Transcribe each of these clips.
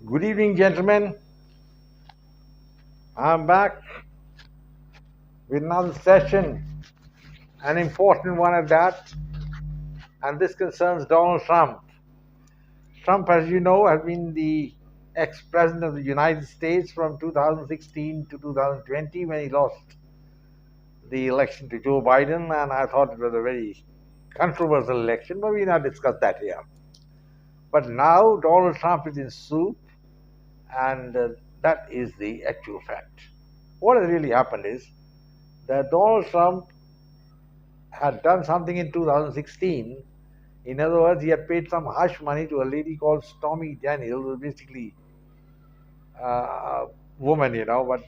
Good evening, gentlemen. I'm back with another session, an important one at that, and this concerns Donald Trump. Trump, as you know, has been the ex president of the United States from 2016 to 2020 when he lost the election to Joe Biden, and I thought it was a very controversial election, but we not discuss that here. But now Donald Trump is in soup, and that is the actual fact. What has really happened is that Donald Trump had done something in 2016. In other words, he had paid some hush money to a lady called Stormy Daniels, who was basically a woman, but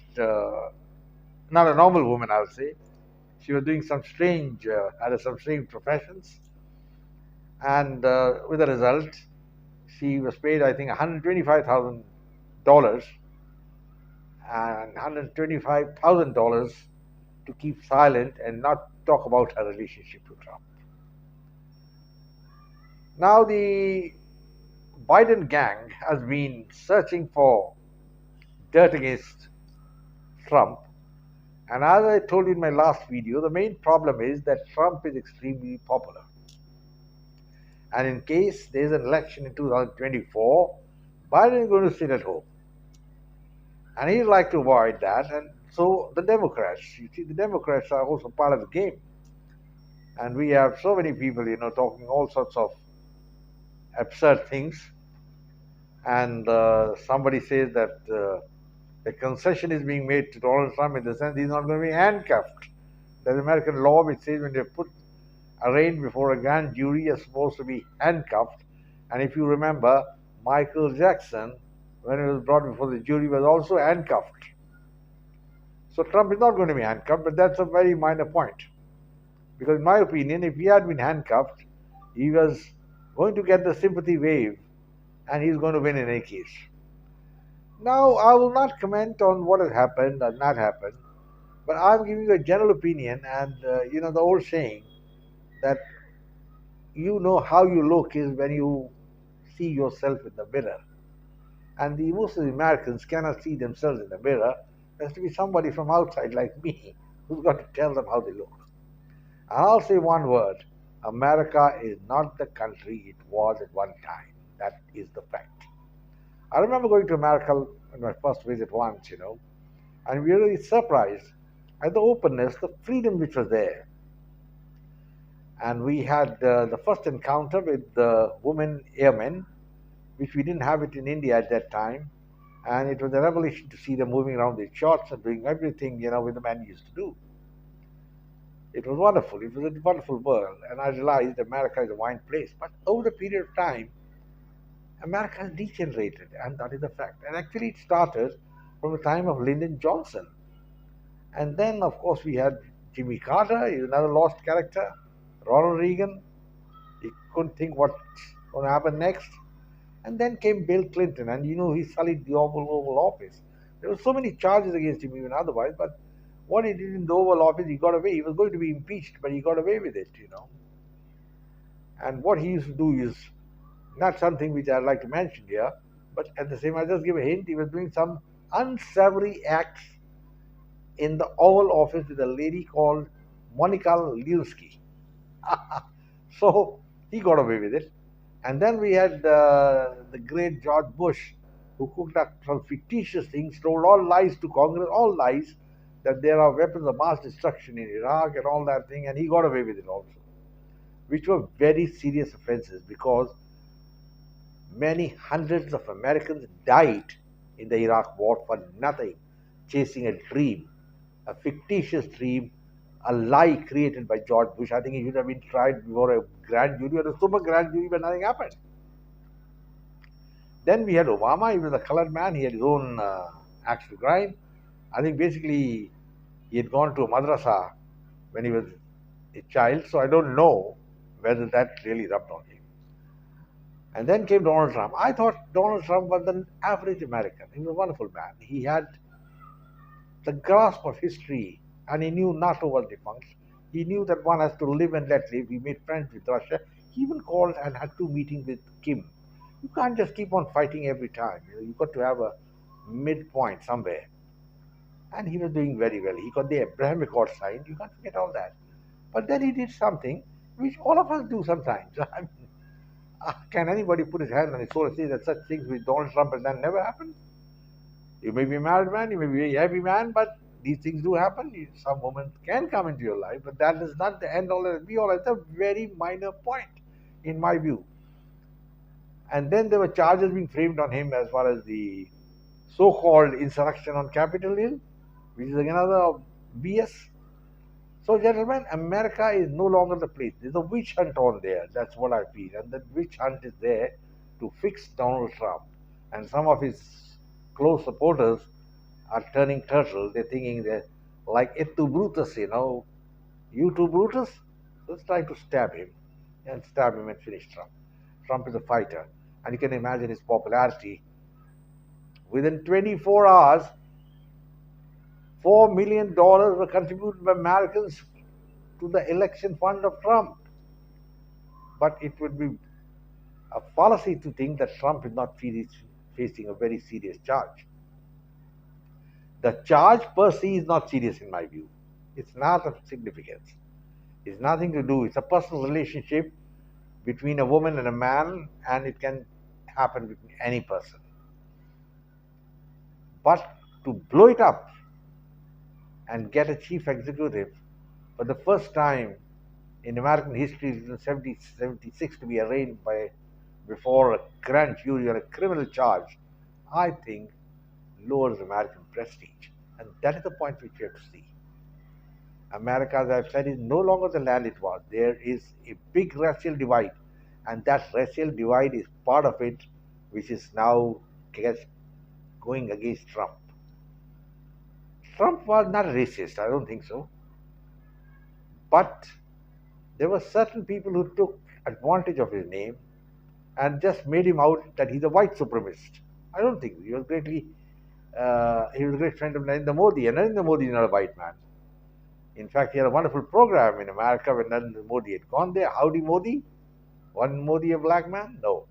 not a normal woman, I would say. She was doing some strange, had some strange professions, and with the result, she was paid, I think, $125,000 and $125,000 to keep silent and not talk about her relationship to Trump. Now, the Biden gang has been searching for dirt against Trump. And as I told you in my last video, the main problem is that Trump is extremely popular. And in case there's an election in 2024, Biden is going to sit at home. And he'd like to avoid that. And so the Democrats, you see, the Democrats are also part of the game. And we have so many people, talking all sorts of absurd things. And somebody says that a concession is being made to Donald Trump in the sense he's not going to be handcuffed. There's American law which says when you're arraigned before a grand jury, you're supposed to be handcuffed. And if you remember, Michael Jackson, when he was brought before the jury, was also handcuffed. So Trump is not going to be handcuffed, but that's a very minor point. Because in my opinion, if he had been handcuffed, he was going to get the sympathy wave and he's going to win in any case. Now, I will not comment on what has happened or not happened, but I'm giving you a general opinion, and the old saying that you know how you look is when you see yourself in the mirror. And the most of the Americans cannot see themselves in the mirror. There has to be somebody from outside like me who's got to tell them how they look. And I'll say one word: America is not the country it was at one time. That is the fact. I remember going to America on my first visit once, and we were really surprised at the openness, the freedom which was there. And we had the first encounter with the women airmen, which we didn't have it in India at that time. And it was a revelation to see them moving around with shorts and doing everything, with the men used to do. It was wonderful. It was a wonderful world. And I realized America is a wine place. But over the period of time, America has degenerated, and that is a fact. And actually, it started from the time of Lyndon Johnson. And then, of course, we had Jimmy Carter, he's another lost character. Ronald Reagan, he couldn't think what's going to happen next. And then came Bill Clinton, and he sullied the Oval Office. There were so many charges against him, even otherwise, but what he did in the Oval Office, he got away. He was going to be impeached, but he got away with it. And what he used to do is not something which I'd like to mention here, but at the same time, I'll just give a hint. He was doing some unsavory acts in the Oval Office with a lady called Monica Lewinsky. So he got away with it. And then we had the great George Bush, who cooked up some fictitious things, told all lies to Congress, all lies, that there are weapons of mass destruction in Iraq and all that thing, and he got away with it also, which were very serious offenses because many hundreds of Americans died in the Iraq war for nothing, chasing a dream, a fictitious dream, a lie created by George Bush. I think he should have been tried before a grand jury or a super grand jury, but nothing happened. Then we had Obama. He was a colored man. He had his own acts to crime. I think basically he had gone to a madrasa when he was a child, so I don't know whether that really rubbed on him. And then came Donald Trump. I thought Donald Trump was an average American. He was a wonderful man. He had the grasp of history, and he knew NATO was defunct. He knew that one has to live and let live. He made friends with Russia. He even called and had two meetings with Kim. You can't just keep on fighting every time. You've got to have a midpoint somewhere. And he was doing very well. He got the Abraham Accord signed. You can't forget all that. But then he did something which all of us do sometimes. I mean, can anybody put his hand on his soul and say that such things with Donald Trump has done never happened? You may be a married man, you may be a happy man, but these things do happen. Some woman can come into your life, but that is not the end all and be all. It's a very minor point, in my view. And then there were charges being framed on him as far as the so-called insurrection on Capitol Hill, which is another BS. So, gentlemen, America is no longer the place. There's a witch hunt on there. That's what I feel. And that witch hunt is there to fix Donald Trump. And some of his close supporters are turning turtle. They're thinking that, like it to Brutus, you to Brutus, let's try to stab him and finish Trump. Trump is a fighter. And you can imagine his popularity. Within 24 hours, $4 million were contributed by Americans to the election fund of Trump. But it would be a fallacy to think that Trump is not facing a very serious charge. The charge per se is not serious in my view. It's not of significance. It's nothing to do. It's a personal relationship between a woman and a man, and it can happen with any person. But to blow it up and get a chief executive for the first time in American history in 1776 to be arraigned before a grand jury on a criminal charge, I think lowers American prestige. And that is the point which we have to see. America, as I've said, is no longer the land it was. There is a big racial divide, and that racial divide is part of it, which is now going against Trump. Trump was not racist, I don't think so. But there were certain people who took advantage of his name and just made him out that he's a white supremacist. I don't think so. He was a great friend of Narendra Modi, and Narendra Modi is not a white man. In fact, he had a wonderful program in America when Narendra Modi had gone there. Howdy Modi? Wasn't Modi a black man? No.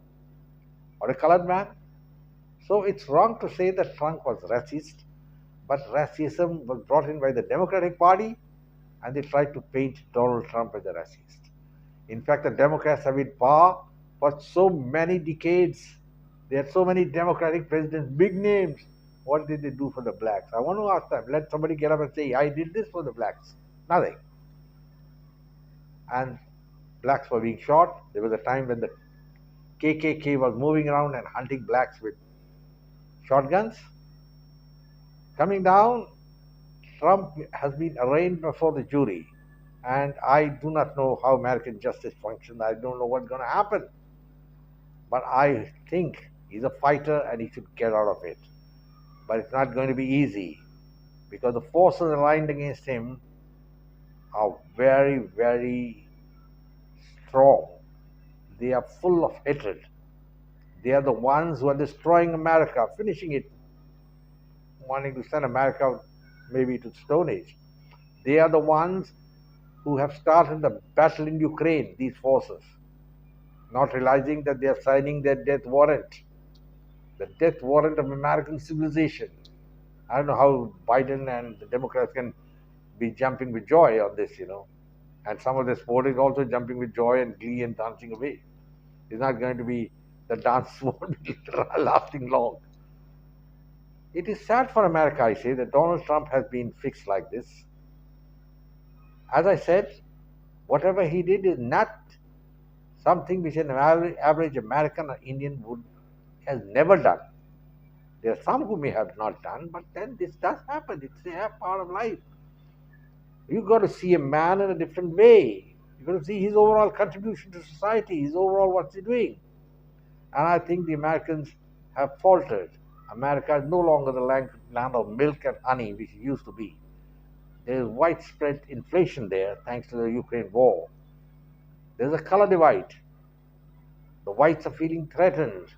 Or a colored man? So it's wrong to say that Trump was racist, but racism was brought in by the Democratic Party, and they tried to paint Donald Trump as a racist. In fact, the Democrats have been power for so many decades. They had so many Democratic presidents, big names. What did they do for the blacks? I want to ask them. Let somebody get up and say, I did this for the blacks. Nothing. And blacks were being shot. There was a time when the KKK was moving around and hunting blacks with shotguns. Coming down, Trump has been arraigned before the jury. And I do not know how American justice functions. I don't know what's going to happen. But I think he's a fighter and he should get out of it. But it's not going to be easy because the forces aligned against him are very, very strong. They are full of hatred. They are the ones who are destroying America, finishing it, wanting to send America maybe to the Stone Age. They are the ones who have started the battle in Ukraine, these forces, not realizing that they are signing their death warrant. The death warrant of American civilization. I don't know how Biden and the Democrats can be jumping with joy on this, And some of the supporters also jumping with joy and glee and dancing away. It's not going to be, the dance won't be lasting long. It is sad for America, I say, that Donald Trump has been fixed like this. As I said, whatever he did is not something which an average American or Indian has never done. There are some who may have not done, but then this does happen. It's a part of life. You've got to see a man in a different way. You've got to see his overall contribution to society, his overall what's he doing. And I think the Americans have faltered. America is no longer the land of milk and honey, which it used to be. There is widespread inflation there, thanks to the Ukraine war. There's a color divide. The whites are feeling threatened.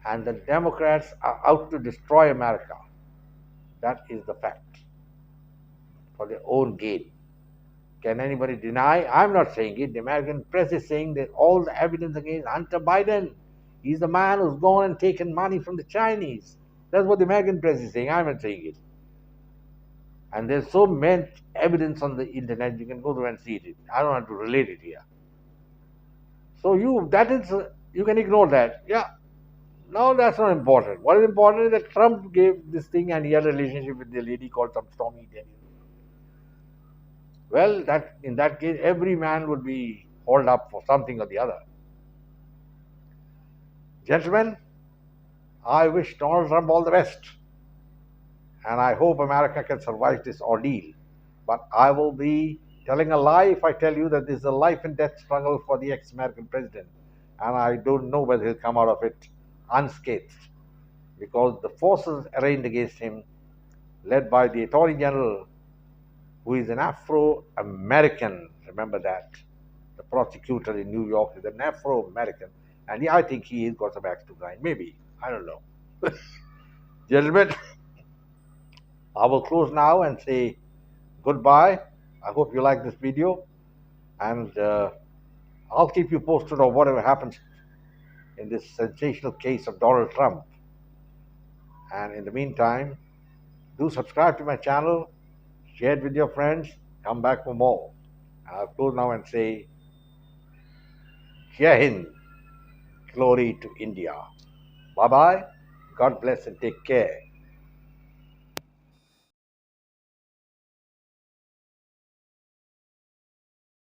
And the Democrats are out to destroy America. That is the fact. For their own gain. Can anybody deny? I'm not saying it. The American press is saying that all the evidence against Hunter Biden He's the man who's gone and taken money from the Chinese. That's what the American press is saying. I'm not saying it. And there's so much evidence on the internet, you can go through and see it. I don't want to relate it here. So you can ignore that. Yeah, no, that's not important. What is important is that Trump gave this thing and he had a relationship with the lady called some Stormy Daniels. Well, that in that case, every man would be hauled up for something or the other. Gentlemen, I wish Donald Trump all the best. And I hope America can survive this ordeal. But I will be telling a lie if I tell you that this is a life and death struggle for the ex-American president. And I don't know whether he'll come out of it unscathed. Because the forces arrayed against him, led by the Attorney General, who is an Afro-American, remember that. The prosecutor in New York is an Afro-American. And I think he has got some axe to grind. Maybe. I don't know. Gentlemen, I will close now and say goodbye. I hope you like this video. And I'll keep you posted on whatever happens in this sensational case of Donald Trump. And in the meantime, do subscribe to my channel, share it with your friends, come back for more. And I'll close now and say, Jai Hind, glory to India. Bye-bye, God bless and take care.